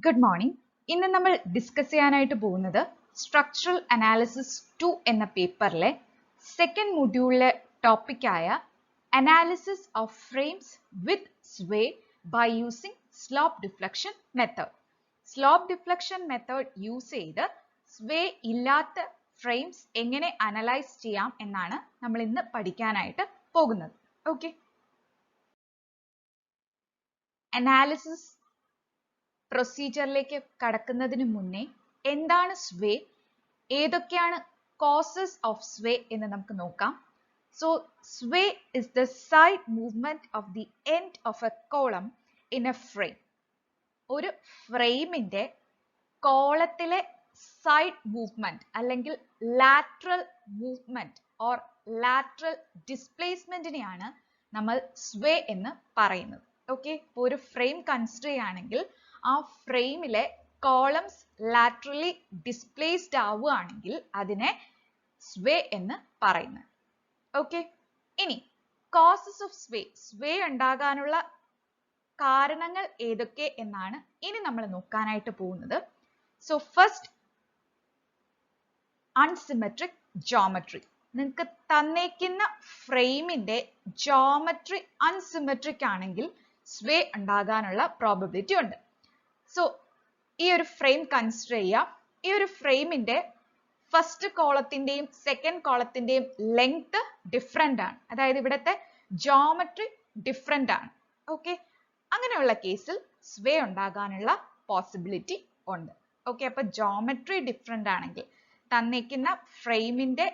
Good morning. ഇന്ന് നമ്മൾ discuss ചെയ്യാനായിട്ട് പോകുന്നത് സ്ട്രക്ചറൽ അനാലിസിസ് 2 എന്ന പേപ്പറിലെ സെക്കൻഡ് മൊഡ്യൂളിലെ ടോപ്പിക്കായ analysis of frames with sway by using slope deflection method. Slope deflection method use ചെയ്ത് സ്വേ ഇല്ലാത്ത ഫ്രെയിംസ് എങ്ങനെ അനലൈസ് ചെയ്യാം എന്നാണ് നമ്മൾ ഇന്ന് പഠിക്കാനായിട്ട് പോകുന്നത്. ഓക്കെ, അനാലിസിസ് പ്രൊസീജിയറിലേക്ക് കടക്കുന്നതിന് മുന്നേ എന്താണ് സ്വേ, ഏതൊക്കെയാണ് കോസസ് ഓഫ് സ്വേ എന്ന് നമുക്ക് നോക്കാം. So sway is the side movement of the end of a column in a frame. ഒരു ഫ്രെയിമിന്റെ കോളത്തിലെ സൈഡ് മൂവ്മെന്റ് അല്ലെങ്കിൽ ലാറ്ററൽ മൂവ്മെന്റ് ഓർ ലാറ്ററൽ ഡിസ്പ്ലേസ്മെന്റിനെയാണ് നമ്മൾ സ്വേ എന്ന് പറയുന്നത്. ഓക്കെ, ഇപ്പോൾ ഒരു ഫ്രെയിം കൺസിഡർ ചെയ്യുകയാണെങ്കിൽ ആ ഫ്രെയിമിലെ കോളംസ് ലാറ്ററലി ഡിസ്പ്ലേസ്ഡ് ആവുകയാണെങ്കിൽ അതിനെ സ്വേ എന്ന് പറയുന്നത്. ഓക്കെ, ഇനി കോസസ് ഓഫ് സ്വേ, സ്വേ ഉണ്ടാകാനുള്ള കാരണങ്ങൾ ഏതൊക്കെ എന്നാണ് ഇനി നമ്മൾ നോക്കാനായിട്ട് പോകുന്നത്. So first, unsymmetric geometry. നിങ്ങൾക്ക് തന്നേക്കുന്ന ഫ്രെയിമിന്റെ ജോമെട്രി അൺസിമെട്രിക് ആണെങ്കിൽ സ്വേ ഉണ്ടാകാനുള്ള പ്രോബബിലിറ്റി ഉണ്ട്. സോ ഈ ഒരു ഫ്രെയിം കൺസിഡർ ചെയ്യാം. ഈ ഒരു ഫ്രെയിമിന്റെ ഫസ്റ്റ് കോളത്തിന്റെയും സെക്കൻഡ് കോളത്തിന്റെയും ലെങ്ത് ഡിഫറെന്റ് ആണ്, അതായത് ഇവിടുത്തെ ജോമെട്രി ഡിഫറെന്റ് ആണ്. ഓക്കെ, അങ്ങനെയുള്ള കേസിൽ സ്വേ ഉണ്ടാകാനുള്ള പോസിബിലിറ്റി ഉണ്ട്. ഓക്കെ, അപ്പൊ ജോമെട്രി ഡിഫറെന്റ് ആണെങ്കിൽ, തന്നിരിക്കുന്ന ഫ്രെയിമിന്റെ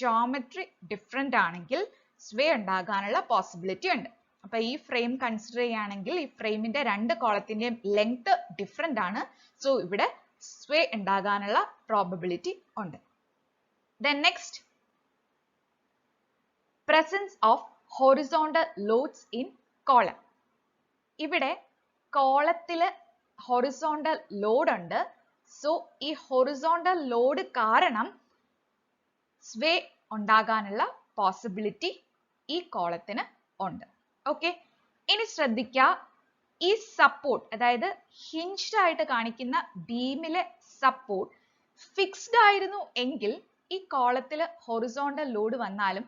ജോമെട്രി ഡിഫറെന്റ് ആണെങ്കിൽ സ്വേ ഉണ്ടാകാനുള്ള പോസിബിലിറ്റി ഉണ്ട്. അപ്പൊ ഈ ഫ്രെയിം കൺസിഡർ ചെയ്യുകയാണെങ്കിൽ ഈ ഫ്രെയിമിന്റെ രണ്ട് കോളത്തിന്റെയും ലെങ്ത് ഡിഫറെന്റ് ആണ്. സോ ഇവിടെ സ്വേ ഉണ്ടാകാനുള്ള പ്രോബബിലിറ്റി ഉണ്ട്. Then next, presence of horizontal loads in column. ഇവിടെ കോളത്തില് ഹൊറിസോണ്ടൽ ലോഡ് ഉണ്ട്. സോ ഈ ഹൊറിസോണ്ടൽ ലോഡ് കാരണം സ്വേ ഉണ്ടാകാനുള്ള പോസിബിലിറ്റി ഈ കോളത്തിന് ഉണ്ട്. ഓക്കെ, ഇനി ശ്രദ്ധിക്കുക, ഈ സപ്പോർട്ട്, അതായത് ഹിഞ്ച്ഡ് ആയിട്ട് കാണിക്കുന്ന ബീമിലെ സപ്പോർട്ട് ഫിക്സ്ഡ് ആയിരുന്നു എങ്കിൽ ഈ കോളത്തിൽ ഹൊറിസോണ്ടൽ ലോഡ് വന്നാലും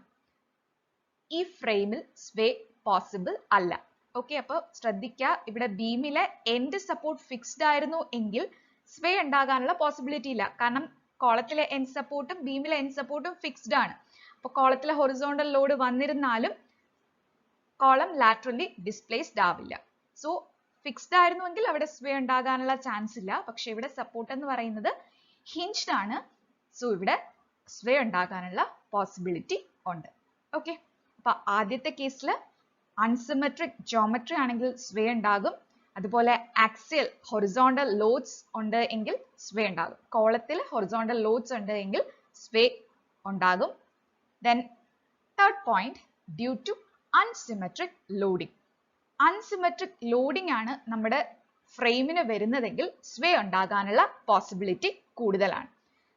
ഈ ഫ്രെയിമിൽ സ്വേ പോസിബിൾ അല്ല. ഓക്കെ, അപ്പൊ ശ്രദ്ധിക്കുക, ഇവിടെ ബീമിലെ എൻഡ് സപ്പോർട്ട് ഫിക്സ്ഡ് ആയിരുന്നു എങ്കിൽ സ്വേ ഉണ്ടാകാനുള്ള പോസിബിലിറ്റി ഇല്ല. കാരണം കോളത്തിലെ എൻഡ് സപ്പോർട്ടും ബീമിലെ എൻഡ് സപ്പോർട്ടും ഫിക്സ്ഡ് ആണ്. അപ്പൊ കോളത്തിലെ ഹൊറിസോണ്ടൽ ലോഡ് വന്നിരുന്നാലും കോളം ലാറ്ററലി ഡിസ്പ്ലേസ്ഡ് ആവില്ല. സോ ഫിക്സ്ഡ് ആയിരുന്നുവെങ്കിൽ അവിടെ സ്വേ ഉണ്ടാകാനുള്ള ചാൻസ് ഇല്ല. പക്ഷെ ഇവിടെ സപ്പോർട്ട് എന്ന് പറയുന്നത് ഹിഞ്ച്ഡ് ആണ്. സോ ഇവിടെ സ്വേ ഉണ്ടാകാനുള്ള പോസിബിലിറ്റി ഉണ്ട്. ഓക്കെ, അപ്പൊ ആദ്യത്തെ കേസിൽ അൺസിമെട്രിക് ജോമെട്രി ആണെങ്കിൽ സ്വേ ഉണ്ടാകും. അതുപോലെ ആക്സിയൽ ഹൊറിസോണ്ടൽ ലോഡ്സ് ഉണ്ട് എങ്കിൽ സ്വേ ഉണ്ടാകും. കോളത്തിൽ ഹൊറിസോണ്ടൽ ലോഡ്സ് ഉണ്ട് എങ്കിൽ സ്വേ ഉണ്ടാകും. Then third point, due to unsymmetric loading. Unsymmetric loading ആണ് നമ്മുടെ ഫ്രെയിമിന് വരുന്നതെങ്കിൽ സ്വേ ഉണ്ടാകാനുള്ള പോസിബിലിറ്റി കൂടുതലാണ്.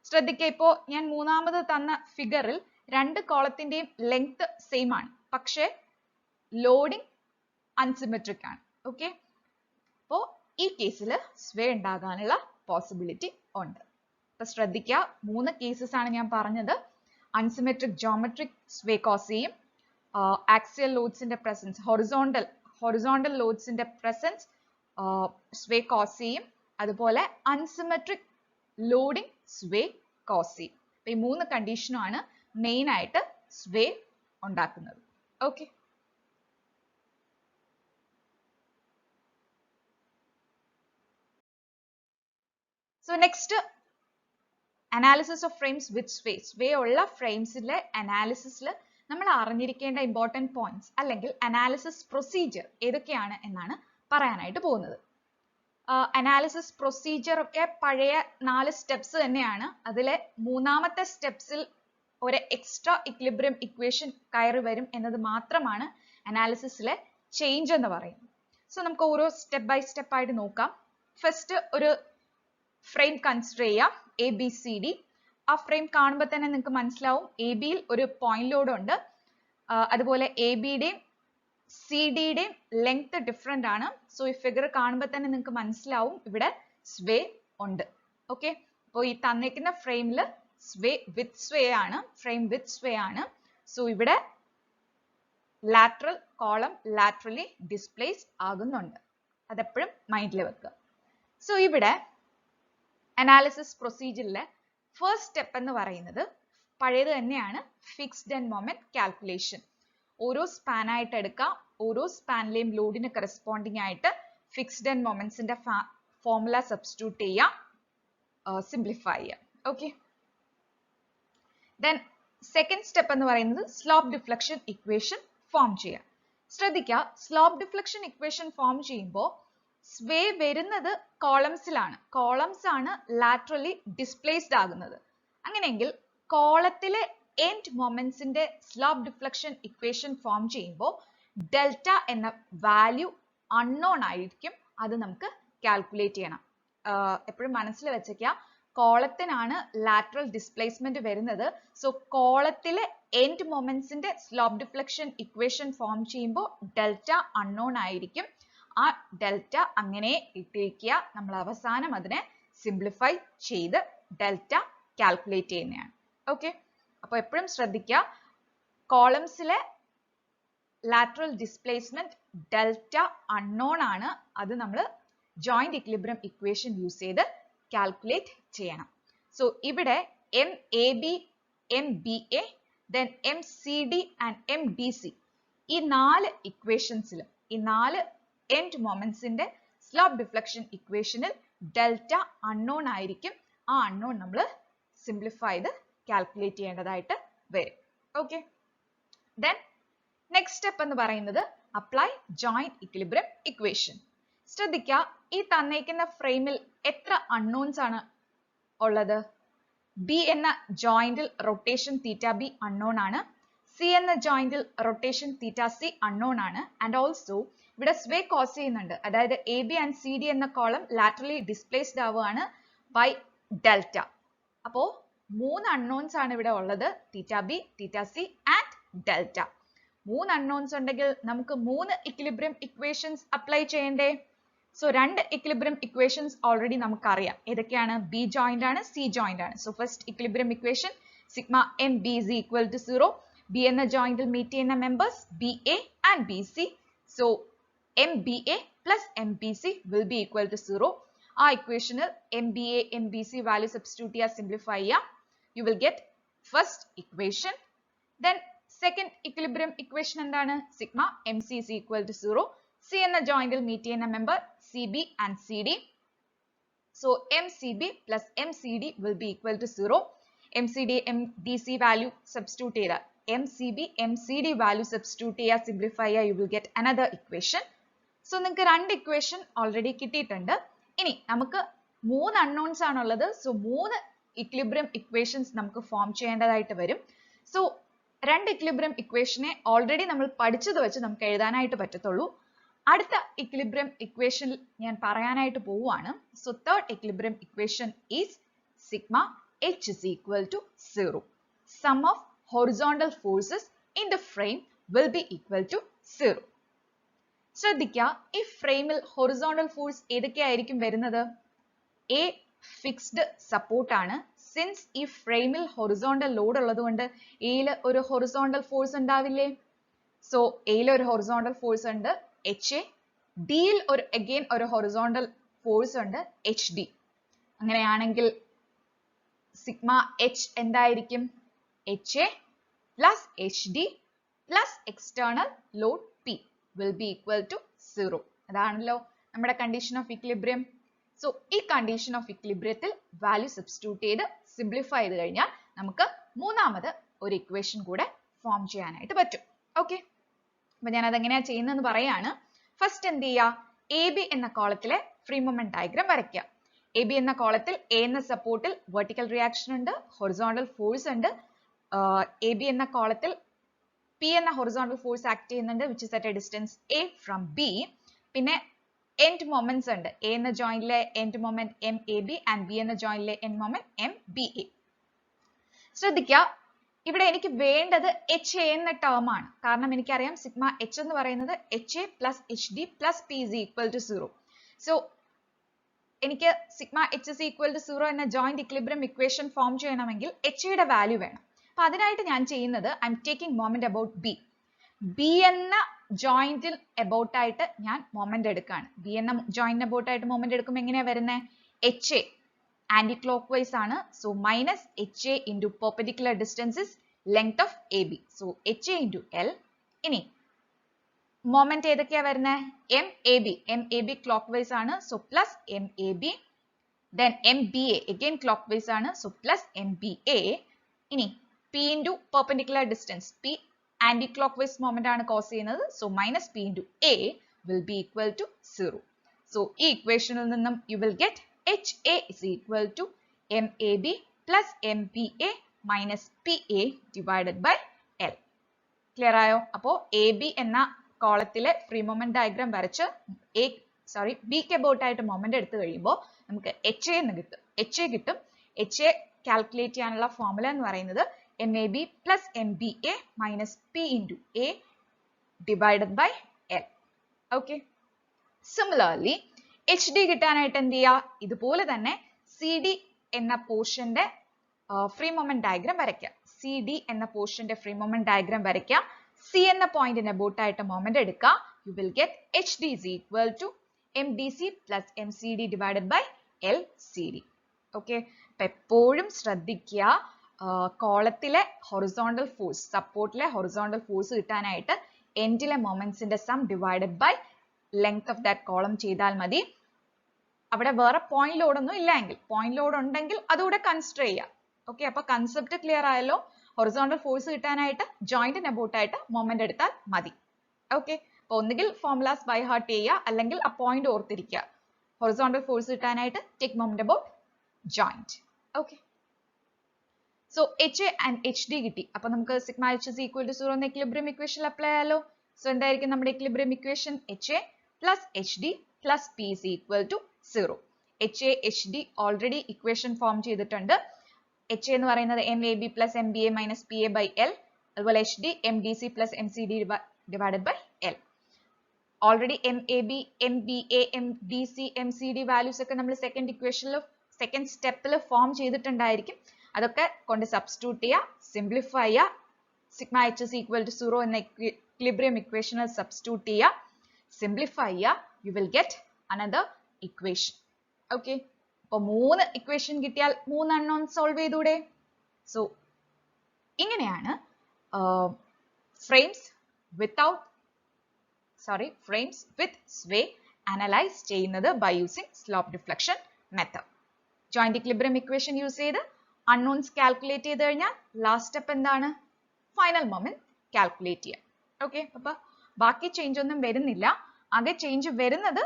ശ്രദ്ധിക്കുക, ഇപ്പോൾ ഞാൻ മൂന്നാമത് തന്ന ഫിഗറിൽ രണ്ട് കോളത്തിന്റെയും ലെങ്ത് സെയിം ആണ്, പക്ഷേ ലോഡിംഗ് അൺസിമെട്രിക് ആണ്. ഓക്കെ, അപ്പോൾ ഈ കേസിൽ സ്വേ ഉണ്ടാകാനുള്ള പോസിബിലിറ്റി ഉണ്ട്. അപ്പൊ ശ്രദ്ധിക്കുക, മൂന്ന് കേസസ് ആണ് ഞാൻ പറഞ്ഞത്. അൺസിമെട്രിക് ജോമെട്രിക് സ്വേ കോസ് ചെയ്യും, ആക്സിയൽ ലോഡ്സിന്റെ പ്രസൻസ്, ഹൊറിസോണ്ടൽ ലോഡ്സിന്റെ പ്രസൻസ് സ്വേ കോസ് ചെയ്യും, അതുപോലെ അൺസിമെട്രിക് ലോഡിംഗ് സ്വേ കോസ് ചെയ്യും. ഈ മൂന്ന് കണ്ടീഷനുമാണ് മെയിൻ ആയിട്ട് സ്വേ ഉണ്ടാക്കുന്നത്. Okay, so next, analysis of frames with sway. Sway ഉള്ള ഫ്രെയിംസിലെ അനാലിസിസിൽ നമ്മൾ അറിഞ്ഞിരിക്കേണ്ട ഇമ്പോർട്ടൻറ്റ് പോയിന്റ്സ് അല്ലെങ്കിൽ അനാലിസിസ് പ്രൊസീജിയർ ഏതൊക്കെയാണ് എന്നാണ് പറയാനായിട്ട് പോകുന്നത്. അനാലിസിസ് പ്രൊസീജിയർ ഒക്കെ പഴയ 4 സ്റ്റെപ്സ് തന്നെയാണ്. അതിലെ മൂന്നാമത്തെ സ്റ്റെപ്സിൽ ഒരു എക്സ്ട്രാ ഇക്വിലിബ്രിയം ഇക്വേഷൻ കയറി വരും എന്നത് മാത്രമാണ് അനാലിസിസിലെ ചേഞ്ച് എന്ന് പറയുന്നത്. സോ നമുക്ക് ഓരോ സ്റ്റെപ്പ് ബൈ സ്റ്റെപ്പ് ആയിട്ട് നോക്കാം. ഫസ്റ്റ് ഒരു ഫ്രെയിം കൺസിഡർ ചെയ്യാം, ABCD. ആ ഫ്രെയിം കാണുമ്പോൾ തന്നെ നിങ്ങൾക്ക് മനസ്സിലാവും AB യിൽ ഒരു പോയിന്റ് ലോഡ് ഉണ്ട്. അതുപോലെ ABയുടെയും CD യുടെയും ലെങ്ത് ഡിഫറെന്റ് ആണ്. സോ ഈ ഫിഗർ കാണുമ്പോൾ തന്നെ നിങ്ങൾക്ക് മനസ്സിലാവും ഇവിടെ സ്വേ ഉണ്ട്. ഓക്കെ, അപ്പോൾ ഈ തന്നിരിക്കുന്ന ഫ്രെയിമിൽ ഫ്രെയിം വിത്ത് സ്വേ ആണ്. സോ ഇവിടെ ലാറ്ററൽ കോളം ലാറ്ററലി ഡിസ്പ്ലേസ് ആകുന്നുണ്ട്. അതെപ്പോഴും മൈൻഡിൽ വെക്കുക. സോ ഇവിടെ അനാലിസിസ് പ്രൊസീജിയറിലെ ഫസ്റ്റ് സ്റ്റെപ്പ് എന്ന് പറയുന്നത് പഴയത് തന്നെയാണ്, ഫിക്സ്ഡ് എൻഡ് മൊമെന്റ് കാൽക്കുലേഷൻ. ഓരോ സ്പാൻ ആയിട്ട് എടുക്കുക, ഓരോ സ്പാനിലെയും ലോഡിന് കറസ്പോണ്ടിങ് ആയിട്ട് ഫിക്സ്ഡ് എൻഡ് മൊമെന്റ്സിന്റെ ഫോർമുല സബ്സ്റ്റിറ്റ്യൂട്ട് ചെയ്യുക, സിംപ്ലിഫൈ ചെയ്യുക. ഓക്കെ, ദെൻ സെക്കൻഡ് സ്റ്റെപ്പ് എന്ന് പറയുന്നത് സ്ലോപ്പ് ഡിഫ്ലക്ഷൻ ഇക്വേഷൻ ഫോം ചെയ്യുക. ശ്രദ്ധിക്കുക, സ്ലോപ്പ് ഡിഫ്ലക്ഷൻ ഇക്വേഷൻ ഫോം ചെയ്യുമ്പോൾ സ്വേ വരുന്നത് കോളംസിലാണ്. കോളംസ് ആണ് ലാറ്ററലി ഡിസ്പ്ലേസ്ഡ് ആകുന്നത്. അങ്ങനെയെങ്കിൽ കോളത്തിലെ എൻഡ് മൊമെന്റ്സിന്റെ സ്ലോപ്പ് ഡിഫ്ലക്ഷൻ ഇക്വേഷൻ ഫോം ചെയ്യുമ്പോൾ ഡെൽറ്റ എന്ന വാല്യൂ അൺനോൺ ആയിരിക്കും. അത് നമുക്ക് കാൽക്കുലേറ്റ് ചെയ്യണം. എപ്പോഴും മനസ്സിൽ വെച്ചേക്കുക, കോളത്തിനാണ് ലാറ്ററൽ ഡിസ്പ്ലേസ്മെന്റ് വരുന്നത്. സോ കോളത്തിലെ എൻഡ് മൊമെന്റ്സിന്റെ സ്ലോപ്പ് ഡിഫ്ലക്ഷൻ ഇക്വേഷൻ ഫോം ചെയ്യുമ്പോൾ ഡെൽറ്റ അൺനോൺ ആയിരിക്കും. ആ ഡെൽറ്റ അങ്ങനെ ഇട്ടിരിക്കുക. നമ്മൾ അവസാനം അതിനെ സിംപ്ലിഫൈ ചെയ്ത് ഡെൽറ്റ കാൽക്കുലേറ്റ് ചെയ്യുന്നതാണ്. ഓക്കെ, അപ്പോൾ എപ്പോഴും ശ്രദ്ധിക്കുക, കോളംസിലെ ലാറ്ററൽ ഡിസ്പ്ലേസ്മെന്റ് ഡെൽറ്റ അൺനോൺ ആണ്. അത് നമ്മൾ ജോയിന്റ് ഇക്വിലിബ്രിയം ഇക്വേഷൻ യൂസ് ചെയ്ത് കാൽക്കുലേറ്റ് ചെയ്യണം. സോ ഇവിടെ MAB, MBA, then MCD and MDC ഈ 4 ഇക്വേഷൻസിലും ഈ 4 എൻഡ് മൊമെന്റ്സിന്റെ സ്ലോപ്പ് ഡിഫ്ലക്ഷൻ ഇക്വേഷനിൽ ഡെൽറ്റ അൺനോൺ ആയിരിക്കും. ആ അൺനോൺ നമ്മൾ സിംപ്ലിഫൈ ചെയ്ത് കാൽക്കുലേറ്റ് ചെയ്യേണ്ടതായിട്ട് വരും. ഓക്കെ, ദെൻ നെക്സ്റ്റ് സ്റ്റെപ്പ് എന്ന് പറയുന്നത് അപ്ലൈ ജോയിന്റ് ഇക്വിലിബ്രിയം ഇക്വേഷൻ. ശ്രദ്ധിക്കുക, ഈ തന്നേക്കുന്ന ഫ്രെയിമിൽ എത്ര അൺനോൺസ് ആണ് ഉള്ളത്? ബി എന്ന ജോയിന്റിൽ റൊട്ടേഷൻ തീറ്റ ബി അൺനോൺ ആണ്. സി എന്ന ജോയിന്റിൽ റൊട്ടേഷൻ തീറ്റ സി അൺനോൺ ആണ്. ആൻഡ് ഓൾസോ ഇവിടെ സ്വേ കോസ് ചെയ്യുന്നുണ്ട്. അതായത് A B and C D എന്ന കോളം ലാറ്ററലി ഡിസ്പ്ലേസ്ഡ് ആവുകയാണ് ബൈ ഡെൽറ്റ. അപ്പോ 3 അൺനോൺസ് ആണ് ഇവിടെ ഉള്ളത്, theta B, theta C and delta. 3 unknowns ഉണ്ടെങ്കിൽ നമുക്ക് 3 ഇക്വിലിബ്രിയം ഇക്വേഷൻസ് അപ്ലൈ ചെയ്യണ്ടേ? സോ 2 ഇക്വിലിബ്രിയം ഇക്വേഷൻസ് ഓൾറെഡി നമുക്കറിയാം. ഏതൊക്കെയാണ്? ബി ജോയിന്റ് ആണ്, സി ജോയിന്റ് ആണ്. So first equilibrium equation sigma M B is equal to 0. B എന്ന ജോയിന്റിൽ മീറ്റ് ചെയ്യുന്ന members B A and B C. So M B A plus M B C will be equal to 0. ആ ഇക്വേഷനിൽ M B A M B C value substitute ചെയ്യുക, simplify ചെയ്യുക. You will get first equation. Then second equilibrium equation എന്താണ്? Sigma M C is equal to 0. C എന്ന ജോയിന്റിൽ meet ചെയ്യുന്ന member C B and C D. So M C B plus M C D will be equal to 0. M C D M D C value substitute ചെയ്ത M C B M C D value substitute ചെയ്യുക, simplify ചെയ്യുക. You will get another equation. So നിങ്ങൾക്ക് 2 equation already കിട്ടിയിട്ടുണ്ട്. ഇനി നമുക്ക് 3 unknowns ആണുള്ളത്. So 3 equilibrium equations നമുക്ക് form ചെയ്യേണ്ടതായിട്ട് വരും. സോ 2 ഇക്വിലിബ്രിയം ഇക്വേഷനെ ഓൾറെഡി നമ്മൾ പഠിച്ചത് വെച്ച് നമുക്ക് എഴുതാനായിട്ട് പറ്റത്തുള്ളൂ. അടുത്ത ഇക്വിലിബ്രിയം ഇക്വേഷൻ ഞാൻ പറയാനായിട്ട് പോവുകയാണ്. So third equilibrium equation is sigma H is equal to 0. Sum of horizontal forces in the frame will be equal to 0. ശ്രദ്ധിക്കുക, ഈ ഫ്രെയിമിൽ ഹൊറിസോണ്ടൽ ഫോഴ്സ് ഏതൊക്കെയായിരിക്കും വരുന്നത്? എ ഫിക്സ്ഡ് സപ്പോർട്ട് ആണ്. സിൻസ് ഈ ഫ്രെയിമിൽ ഹൊറിസോണ്ടൽ ലോഡ് ഉള്ളതുകൊണ്ട് എയിൽ ഒരു ഹൊറിസോണ്ടൽ ഫോഴ്സ് ഉണ്ടാവില്ലേ? സോ എയിൽ ഒരു ഹൊറിസോണ്ടൽ ഫോഴ്സ് ഉണ്ട് എച്ച് എ. ഡിയിൽ അഗെയിൻ ഒരു ഹൊറിസോണ്ടൽ ഫോഴ്സ് ഉണ്ട് എച്ച് ഡി. അങ്ങനെയാണെങ്കിൽ സിഗ്മ എച്ച് എന്തായിരിക്കും? H A plus H D plus external load P will be equal to 0. അതാണല്ലോ നമ്മുടെ കണ്ടീഷൻ ഓഫ് ഇക്വിലിബ്രിയം. സോ ഈ കണ്ടീഷൻ ഓഫ് ഇക്വിലിബ്രിയത്തിൽ വാല്യൂ സബ്സ്റ്റിറ്റ്യൂട്ട് ചെയ്ത് സിംപ്ലിഫൈ ചെയ്ത് കഴിഞ്ഞാൽ നമുക്ക് മൂന്നാമത് ഒരു ഇക്വേഷൻ കൂടെ ഫോം ചെയ്യാനായിട്ട് പറ്റും. ഓക്കെ, അപ്പൊ ഞാൻ അതെങ്ങനെയാ ചെയ്യുന്നതെന്ന് പറയാണ്. ഫസ്റ്റ് എന്ത് ചെയ്യുക? എ ബി എന്ന കോളത്തിലെ ഫ്രീ മൊമെന്റ് ഡയഗ്രാം വരയ്ക്കുക. എ ബി എന്ന കോളത്തിൽ എ എന്ന സപ്പോർട്ടിൽ വെർട്ടിക്കൽ റിയാക്ഷൻ ഉണ്ട്, ഹൊറിസോണ്ടൽ ഫോഴ്സ് ഉണ്ട്. എ ബി എന്ന കോളത്തിൽ പി എന്ന ഹൊറിസോണ്ടൽ ഫോഴ്സ് ആക്ട് ചെയ്യുന്നുണ്ട്, which is at a distance A from B. പിന്നെ എൻഡ് മൊമെന്റ്സ് ഉണ്ട്. എ എന്ന ജോയിന്റിലെ end moment M A B and B എന്ന ജോയിന്റിലെ end moment M B A. ശ്രദ്ധിക്കുക, ഇവിടെ എനിക്ക് വേണ്ടത് എച്ച് എ എന്ന ടേം ആണ്. കാരണം എനിക്കറിയാം സിഗ്മ എച്ച് എന്ന് പറയുന്നത് H A plus H D plus P is equal to 0. So എനിക്ക് sigma H is equal to 0 എന്ന ജോയിന്റ് ഇക്വിലിബ്രിയം ഇക്വേഷൻ ഫോം ചെയ്യണമെങ്കിൽ എച്ച് യുടെ വാല്യൂ വേണം. അപ്പൊ അതിനായിട്ട് ഞാൻ ചെയ്യുന്നത് I'm taking moment about B. B എന്ന ജോയിന്റിൽ അബൌട്ട് ആയിട്ട് ഞാൻ മൊമെന്റ് എടുക്കുകയാണ്. ബി എന്ന ജോയിന്റ് അബൌട്ട് ആയിട്ട് മൊമെന്റ് എടുക്കുമ്പോൾ എങ്ങനെയാ വരുന്നത്? H A anti clock vice ആണ്. So minus H A into perpendicular distance is length of A B. So H A into L. ഇനി മൊമെന്റ് ഏതൊക്കെയാ വരുന്നത്? M A B. M A B clock vice ആണ്. So plus M A B. Then M B A again clock vice ആണ്. So plus M B A. ഇനി P into perpendicular distance. P anticlockwise moment ആണ് cos ചെയ്യുന്നത്. So minus P into A will be equal to 0. So ഈ ഇക്വേഷനിൽ നിന്നും you will get H A is equal to M A B plus M B A minus P A divided by L. Clear ആയോ? അപ്പോ A B എന്ന കോളത്തിലെ free moment diagram വരച്ച് ബിക്ക് about ആയിട്ട് മൊമെന്റ് എടുത്തു കഴിയുമ്പോൾ നമുക്ക് എച്ച് എ എന്ന് കിട്ടും. എച്ച് എ കിട്ടും. എച്ച് എ കാൽക്കുലേറ്റ് ചെയ്യാനുള്ള ഫോർമുല എന്ന് പറയുന്നത് M A B plus M B A minus P into A divided by L. Okay. Similarly H D കിട്ടാനായിട്ട് എന്ത് ചെയ്യുക? ഇതുപോലെ തന്നെ സി ഡി എന്ന പോർഷന്റെ ഫ്രീ മൊമെന്റ് ഡയഗ്രാം വരയ്ക്കുക. സി ഡി എന്ന പോർഷന്റെ ഫ്രീ മൊമെന്റ് ഡയഗ്രാം വരയ്ക്കുക. സി എന്ന പോയിന്റിന് അബൌട്ട് ആയിട്ട് മൊമെന്റ് എടുക്കുക. You will get H D is equal to M D C plus M C D divided by L C D. Okay. അപ്പൊ എപ്പോഴും ശ്രദ്ധിക്കുക, കോളത്തിലെ ഹൊറിസോണ്ടൽ ഫോഴ്സ്, സപ്പോർട്ടിലെ ഹൊറിസോണ്ടൽ ഫോഴ്സ് കിട്ടാനായിട്ട് എൻഡിലെ മൊമെന്റ്സിന്റെ sum divided by length of that column ചെയ്താൽ മതി. അവിടെ വേറെ പോയിന്റ് ലോഡ് ഒന്നും ഇല്ല എങ്കിൽ, പോയിന്റ് ലോഡ് ഉണ്ടെങ്കിൽ അതുകൂടെ കൺസിഡർ ചെയ്യുക. ഓക്കെ. അപ്പൊ കൺസെപ്റ്റ് ക്ലിയർ ആയല്ലോ? ഹൊറിസോണ്ടൽ ഫോഴ്സ് കിട്ടാനായിട്ട് ജോയിന്റിന് അബൌട്ട് ആയിട്ട് മൊമെന്റ് എടുത്താൽ മതി. ഓക്കെ. അപ്പൊ ഒന്നുകിൽ ഫോർമുലാസ് ബൈ ഹാർട്ട് ചെയ്യുക, അല്ലെങ്കിൽ ആ പോയിന്റ് ഓർത്തിരിക്കുക. ഹൊറിസോണ്ടൽ ഫോഴ്സ് കിട്ടാനായിട്ട് take moment about joint. Okay. So H A and H D കിട്ടി. അപ്പൊ നമുക്ക് sigma H is equal to 0 എന്ന ഇക്വിലിബ്രിയം ഇക്വേഷൻ അപ്ലൈ ചെയ്യാലോ. സോ എന്തായിരിക്കും നമ്മുടെ equilibrium equation? H A plus H D plus P is equal to 0. H A H D already equation form ചെയ്തിട്ടുണ്ട്. H എന്ന് പറയുന്നത് M A B plus M B A minus P A by L. അതുപോലെ H D M D C plus M C D divided by L. Already M A B, M B A, M D C, M C D values ഒക്കെ നമ്മൾ second ഇക്വേഷനിൽ, second സ്റ്റെപ്പിൽ form ചെയ്തിട്ടുണ്ടായിരിക്കും. അതൊക്കെ കൊണ്ട് substitute ചെയ്യുക, simplify ചെയ്യുക. Sigma H is equal to 0 എന്ന equilibrium ഇക്വേഷനിൽ സബ്സ്റ്റിറ്റ്യൂട്ട് ചെയ്യുക, സിംപ്ലിഫൈ ചെയ്യുക. You will get another equation. Okay. അപ്പൊ 3 ഇക്വേഷൻ കിട്ടിയാൽ 3 അൺനോൺ സോൾവ് ചെയ്തൂടെ? സോ ഇങ്ങനെയാണ് ഫ്രെയിംസ് വിത്ത് സ്വേ അനലൈസ് ചെയ്യുന്നത് by using slope deflection method. Joint equilibrium equation use ചെയ്ത് അൺനോൺസ് കാൽക്കുലേറ്റ് ചെയ്ത് കഴിഞ്ഞാൽ ലാസ്റ്റ് സ്റ്റെപ്പ് എന്താണ്? ഫൈനൽ മൊമെന്റ് കാൽക്കുലേറ്റ് ചെയ്യുക. ഓക്കെ. അപ്പൊ ബാക്കി ചേഞ്ച് ഒന്നും വരുന്നില്ല. ആകെ ചേഞ്ച് വരുന്നത്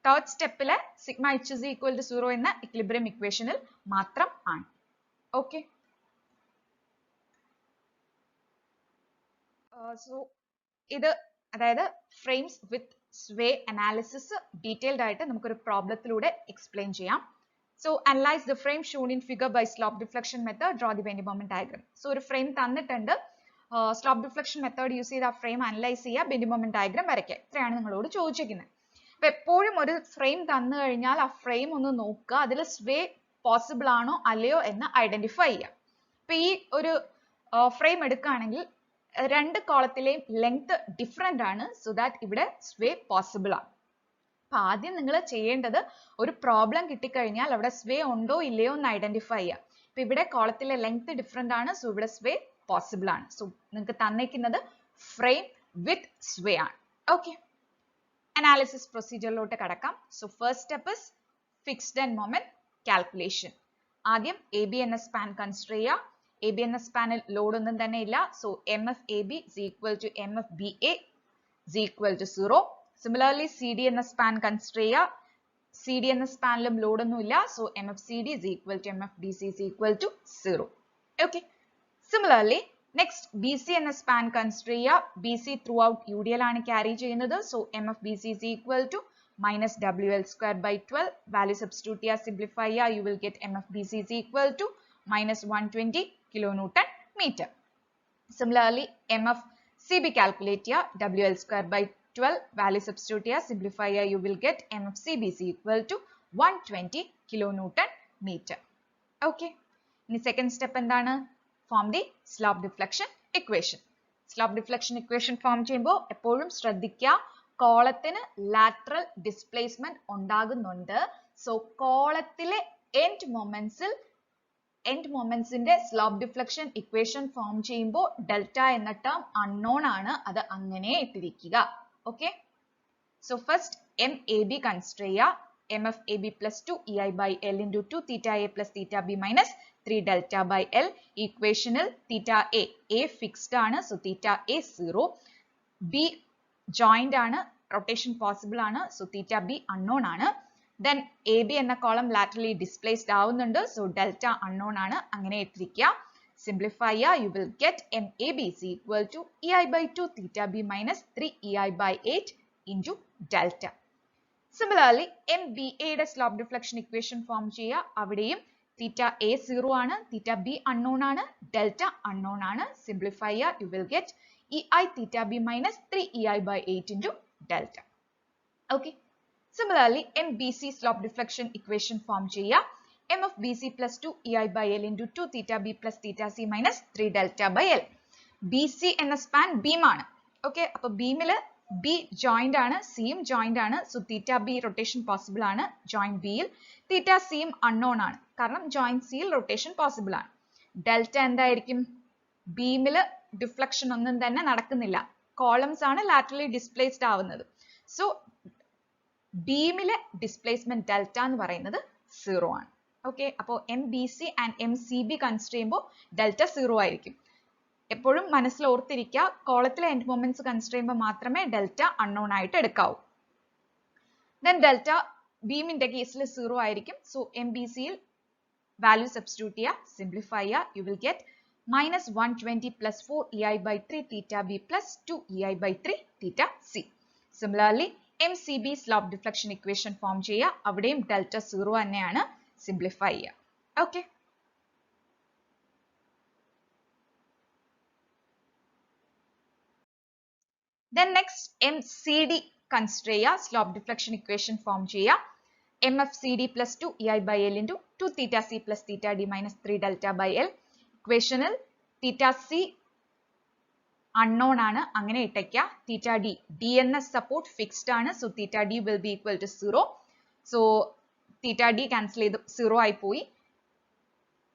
third സ്റ്റെപ്പിലെ sigma H is equal to 0 എന്ന ഇക്വിലിബ്രിയം ഇക്വേഷനിൽ മാത്രം ആണ്. ഓക്കെ. സോ ഇത് അതായത് frames with sway analysis detailed ആയിട്ട് നമുക്കൊരു പ്രോബ്ലത്തിലൂടെ എക്സ്പ്ലെയിൻ ചെയ്യാം. So analyse the frame shown in figure by slope deflection method, draw the bending moment diagram. So ഒരു ഫ്രെയിം തന്നിട്ടുണ്ട്, സ്ലോപ്പ് ഡിഫ്ലക്ഷൻ മെത്തേഡ് യൂസ് ചെയ്ത് ആ ഫ്രെയിം അനലൈസ് ചെയ്യുക, ബെൻഡിങ് മൊമെന്റ് ഡയഗ്രാം വരയ്ക്കുക. ഇത്രയാണ് നിങ്ങളോട് ചോദിച്ചിരിക്കുന്നത്. അപ്പൊ എപ്പോഴും ഒരു ഫ്രെയിം തന്നു കഴിഞ്ഞാൽ ആ ഫ്രെയിം ഒന്ന് നോക്കുക, അതിൽ സ്വേ പോസിബിൾ ആണോ അല്ലയോ എന്ന് ഐഡന്റിഫൈ ചെയ്യുക. ഇപ്പൊ ഈ ഒരു ഫ്രെയിം എടുക്കുകയാണെങ്കിൽ രണ്ട് കോളത്തിലെയും ലെങ്ത് ഡിഫറെന്റ് ആണ്. സോ ദാറ്റ് ഇവിടെ സ്വേ പോസിബിൾ ആണ്. അപ്പൊ ആദ്യം നിങ്ങൾ ചെയ്യേണ്ടത് ഒരു പ്രോബ്ലം കിട്ടിക്കഴിഞ്ഞാൽ അവിടെ സ്വേ ഉണ്ടോ ഇല്ലയോ എന്ന് ഐഡന്റിഫൈ ചെയ്യുക. ഇപ്പൊ ഇവിടെ കോളത്തിലെ ലെങ്ത് ഡിഫറെന്റ് ആണ്. സോ ഇവിടെ സ്വേ പോസിബിൾ ആണ്. സോ നിങ്ങൾക്ക് തന്നേക്കുന്നത് ഫ്രെയിം വിത്ത് സ്വേ ആണ്. ഓക്കെ. അനാലിസിസ് പ്രൊസീജിയറിലോട്ട് കടക്കാം. So first step is fixed end moment calculation. ആദ്യം എ ബി എന്ന സ്പാൻ കൺസിഡർ ചെയ്യുക. എ ബി എന്ന സ്പാനിൽ ലോഡ് ഒന്നും തന്നെ ഇല്ല. So M F A B is equal to M F B A is equal to 0. Similarly C D എന്ന span consider ചെയ്യുക. സി ഡി എന്ന സ്പാനിലും ലോഡ് ഒന്നും ഇല്ല. So M F C D is equal to M F D C is equal to 0. Okay. Similarly next B C എന്ന span consider ചെയ്യുക. B C throughout U D L ആണ് carry ചെയ്യുന്നത്. So M F B C is equal to minus WL square by 12. Value substitute here, simplify here, you will get MFBC is equal to minus 120 kilonewton meter. Similarly, MFCB calculate here, WL square by 12. Value substitute here, simplify here, you will get MFCB is equal to 120 kilonewton meter. Okay. In the second step എന്താണ്? Form the slope deflection equation. Slope deflection equation form ചെയ്യുമ്പോൾ എപ്പോഴും ശ്രദ്ധിക്കുക കോളത്തിന് lateral displacement ഉണ്ടാകുന്നുണ്ട്. So കോളത്തിലെ end momentsന്റെ slope deflection equation form ചെയ്യുമ്പോൾ delta എന്ന term unknown ആണ്. അത് അങ്ങനെ ഇട്ടിരിക്കുക. Okay. So first MAB consider ചെയ്യുക. M of AB plus 2 EI by L into 2 theta A plus theta B minus 3 delta by L. Equational theta A fixed ആണ്. So theta A 0. B joined ആണ്. Rotation possible ആണ്. So theta B unknown ആണ്. Then AB എന്ന column laterally displaced ആവുന്നുണ്ട്. So delta unknown ആണ്. അങ്ങനെ ഇട്ടിരിക്കുക. Simplify you will get MAB is equal to EI by 2 theta B minus 3 EI by 8 into delta. Similarly, MBA യുടെ slope deflection equation form ചെയ്യുക. അവിടെയും theta A 0 ആണ്, theta B unknown ആണ്, delta unknown ആണ്. Simplify you will get EI theta B minus 3 EI by 8 into delta. Okay. Similarly, MBC slope deflection equation form ചെയ്യുക. M of BC plus 2 EI by L into 2 theta B plus theta C minus 3 delta by L. BC എന്ന span beam ആണ്. Okay. അപ്പോൾ beamൽ B joined ആണ്, C യും joined ആണ്. So theta B rotation possible ആണ്. Joint B യിൽ theta C യും unknown ആണ്. കാരണം joint C യിൽ rotation possible ആണ്. Delta എന്തായിരിക്കും? Beamൽ deflection ഒന്നും തന്നെ നടക്കുന്നില്ല. Columns ആണ് laterally displaced ആവുന്നത്. So beamലെ displacement delta എന്ന് പറയുന്നത് 0 ആണ്. Okay. അപ്പോൾ MBC and MCB consider ചെയ്യുമ്പോൾ delta 0 ആയിരിക്കും. എപ്പോഴും മനസ്സിൽ ഓർത്തിരിക്കുക കോളത്തിലെ end moments consider ചെയ്യുമ്പോൾ മാത്രമേ delta unknown ആയിട്ട് എടുക്കാവൂ. Then delta beamന്റെ കേസിൽ 0 ആയിരിക്കും. So MBC യിൽ value substitute ചെയ്യുക. Simplify you will get minus 120 plus 4 EI by 3 theta B plus 2 EI by 3 theta C. Similarly, MCB slope deflection equation form ചെയ്യുക. അവിടെയും delta 0 തന്നെയാണ്. Simplify ചെയ്യുക. Okay. Then next MCD consider ചെയ്യുക. Slope deflection equation form ചെയ്യുക. M of CD plus 2 EI by L into 2 theta C plus theta D minus 3 delta by L. Equational theta C unknown ആണ്. അങ്ങനെ ഇട്ടേക്കുക. Theta D എന്ന support fixed ആണ്. So theta D will be equal to 0. So theta D cancel ചെയ്ത് 0 ആയി പോയി.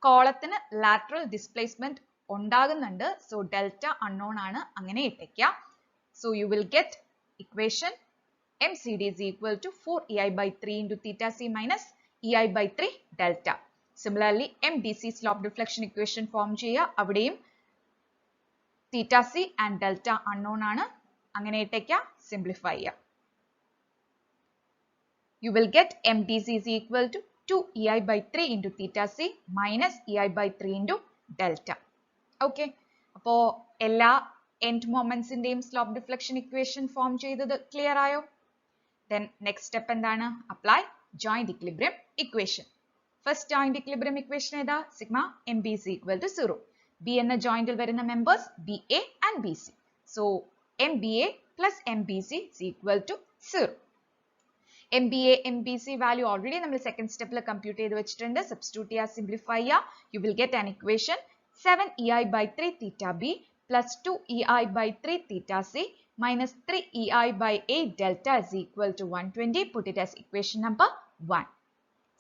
കോളത്തിന് lateral displacement ഉണ്ടാകുന്നുണ്ട്. So delta unknown ആണ്. അങ്ങനെ ഇട്ടേക്കുക. So you will get equation MCD is equal to 4 EI by 3 into theta C minus EI by 3 delta. Similarly, MDC slope deflection equation form ചെയ്യുക. അവിടെയും theta C and delta unknown ആണ്. അങ്ങനെ ഇട്ടേക്കുക. Simplify ചെയ്യുക. You will get MDC is equal to 2 EI by 3 into theta C minus EI by 3 into delta. Okay. അപ്പോൾ എല്ലാ end moments ഇന്റെയും slope deflection equation form ചെയ്തത് clear ആയോ? Then next step എന്താണ്? Apply joint equilibrium equation. First joint equilibrium equation ഏതാ? Sigma MB is equal to 0. B എന്ന joint ൽ വരുന്ന members BA and BC. So MBA plus MBC is equal to 0. MBA, MBC value already നമ്മൾ second step ൽ compute ചെയ്ത് വെച്ചിട്ടുണ്ട്. Substitute ചെയ്യുക, simplify ചെയ്യുക. You will get an equation 7 EI by 3 theta B plus 2 EI by 3 theta C minus 3 EI by 8 delta is equal to 120. Put it as equation number 1.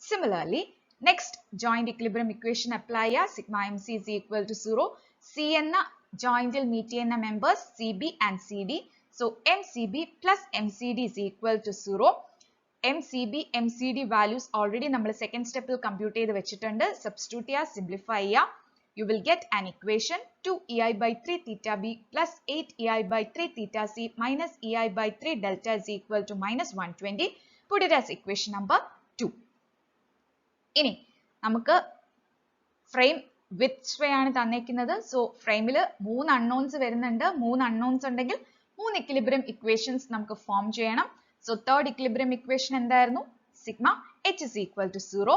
Similarly, next joint equilibrium equation apply sigma MC is equal to 0. C എന്ന joint ൽ meet ചെയ്യുന്ന members CB and CD. So MCB plus MCD is equal to 0. MCB, MCD values already നമ്മൾ second step ൽ compute ചെയ്ത് വെച്ചിട്ടുണ്ട്. Substitute ചെയ്യുക, simplify ചെയ്യുക. You will get an equation 2 EI by 3 theta B plus 8 EI by 3 theta C minus EI by 3 delta is equal to minus 120. Put it as equation number 2. ഇനി നമുക്ക് frame width ആണ് തന്നേക്കുന്നത്. So frame ൽ 3 unknowns വരുന്നുണ്ട്. 3 unknowns ഉണ്ടെങ്കിൽ 3 equilibrium equations നമുക്ക് form ചെയ്യണം. So third equilibrium equation എന്തായിരുന്നു? Sigma H is equal to 0.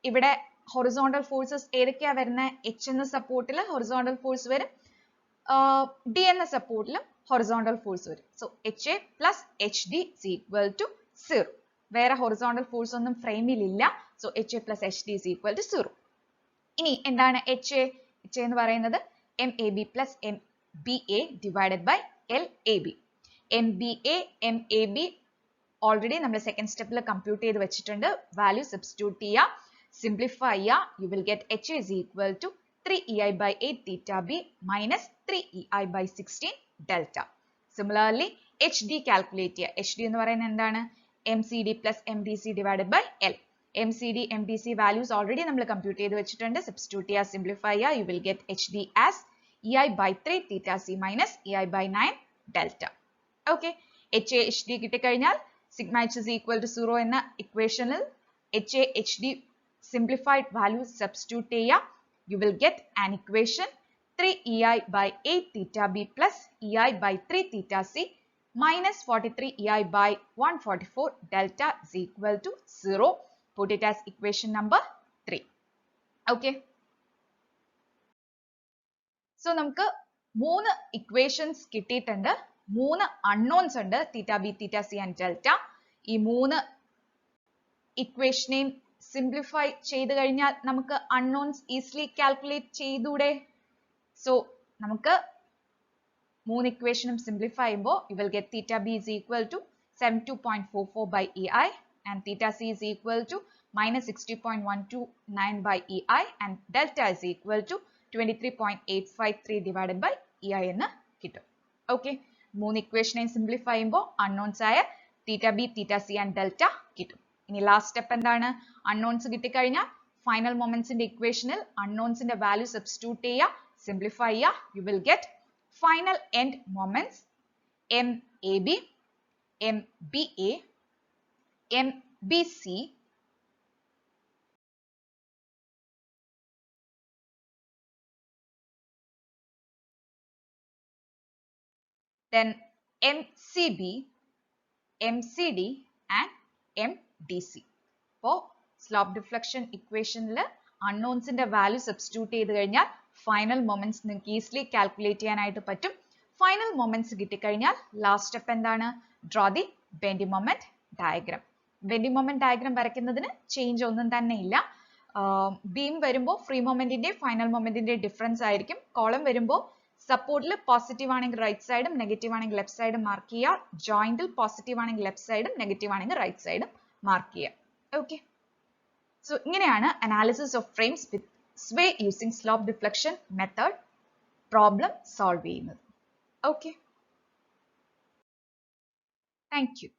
ഇവിടെ horizontal forces ഏതൊക്കെയാ വരുന്നത്? H എന്ന സപ്പോർട്ടിൽ horizontal force വരും. D എന്ന സപ്പോർട്ടിൽ horizontal force വരും. So HA plus HD is equal to 0. വേറെ ഹൊറിസോണ്ടൽ ഫോഴ്സ് ഒന്നും ഫ്രെയിമിൽ ഇല്ല. So HA plus HD is equal to 0. ഇനി എന്താണ് HA? HA എന്ന് പറയുന്നത് MAB plus MBA divided by LAB. MBA, MAB already നമ്മൾ സെക്കൻഡ് സ്റ്റെപ്പിൽ കമ്പ്യൂട്ട് ചെയ്ത് വെച്ചിട്ടുണ്ട്. വാല്യൂ സബ്സ്റ്റിറ്റ്യൂട്ട് ചെയ്യുക, സിംപ്ലിഫൈ ചെയ്യുക. You will get HA is equal to 3EI by 8 theta B minus 3EI by 16 delta. Similarly, HD calculate ചെയ്യുക. HD എന്ന് പറയുന്നത് എന്താണ്? MCD plus MDC divided by L. MCD, MDC values already നമ്മൾ compute ചെയ്ത് വെച്ചിട്ടുണ്ട്. Substitute ചെയ്യുക, simplify ചെയ്യുക. You will get HD as EI by 3 theta C minus EI by 9 delta. Okay. HA, HD കിട്ടിക്കഴിഞ്ഞാൽ sigma H is equal to 0 എന്ന ഇക്വേഷനിൽ HA, HD simplified value substitute ചെയ്യുക. You will get an equation 3EI by 8 theta B plus EI by 3 theta C minus 43 EI by 144 delta is equal to 0. Put it as equation number 3. Okay. So, നമുക്ക് 3 equations കിട്ടിയിട്ടുണ്ട്. 3 unknowns ഉണ്ട്. Theta B, theta C and delta. ഈ 3 equationനെയും simplify ചെയ്തു കഴിഞ്ഞാൽ നമുക്ക് unknowns easily calculate ചെയ്തൂടെ? So, നമുക്ക് 3 equationും simplify ചെയ്യുമ്പോൾ you will get theta B is equal to 72.44 by EI and theta C is equal to minus 60.129 by EI and delta is equal to 23.853 divided by EI എന്ന് കിട്ടും. Okay. 3 equationനെ simplify ചെയ്യുമ്പോൾ unknowns ആയ theta B, theta C and delta കിട്ടും. ഇനി last step എന്താണ്? unknowns കിട്ടിക്കഴിഞ്ഞാൽ final മൊമെന്റ്സിന്റെ ഇക്വേഷനിൽ unknownsന്റെ value substitute ചെയ്യുക, സിംപ്ലിഫൈ ചെയ്യുക. You will get final end moments MAB, MBA, MBC, then MCB, MCD and MDC. അപ്പോൾ സ്ലോപ്പ് ഡിഫ്ലക്ഷൻ ഇക്വേഷനിൽ അൺനോൺസിന്റെ വാല്യൂ സബ്സ്റ്റിറ്റ്യൂട്ട് ചെയ്ത് കഴിഞ്ഞാൽ ഫൈനൽ മൊമെന്റ്സ് നിങ്ങൾക്ക് ഈസിലി കാൽക്കുലേറ്റ് ചെയ്യാനായിട്ട് പറ്റും. ഫൈനൽ മൊമെന്റ്സ് കിട്ടിക്കഴിഞ്ഞാൽ ലാസ്റ്റ് സ്റ്റെപ്പ് എന്താണ്? Draw the bending moment diagram. Bending moment diagram വരയ്ക്കുന്നതിന് ചേഞ്ച് ഒന്നും തന്നെ ഇല്ല. ബീം വരുമ്പോൾ ഫ്രീ മൊമെന്റിന്റെ ഫൈനൽ മൊമെന്റിന്റെ ഡിഫറൻസ് ആയിരിക്കും. കോളം വരുമ്പോൾ സപ്പോർട്ടിൽ പോസിറ്റീവ് ആണെങ്കിൽ റൈറ്റ് സൈഡും നെഗറ്റീവ് ആണെങ്കിൽ ലെഫ്റ്റ് സൈഡും മാർക്ക് ചെയ്യുക. ജോയിന്റിൽ പോസിറ്റീവ് ആണെങ്കിൽ ലെഫ്റ്റ് സൈഡും നെഗറ്റീവ് ആണെങ്കിൽ റൈറ്റ് സൈഡും മാർക്ക് ചെയ്യുക. ഓക്കെ. സോ ഇങ്ങനെയാണ് analysis of frames with sway using slope deflection method problem solve ചെയ്യുന്നത്. Okay. Thank you.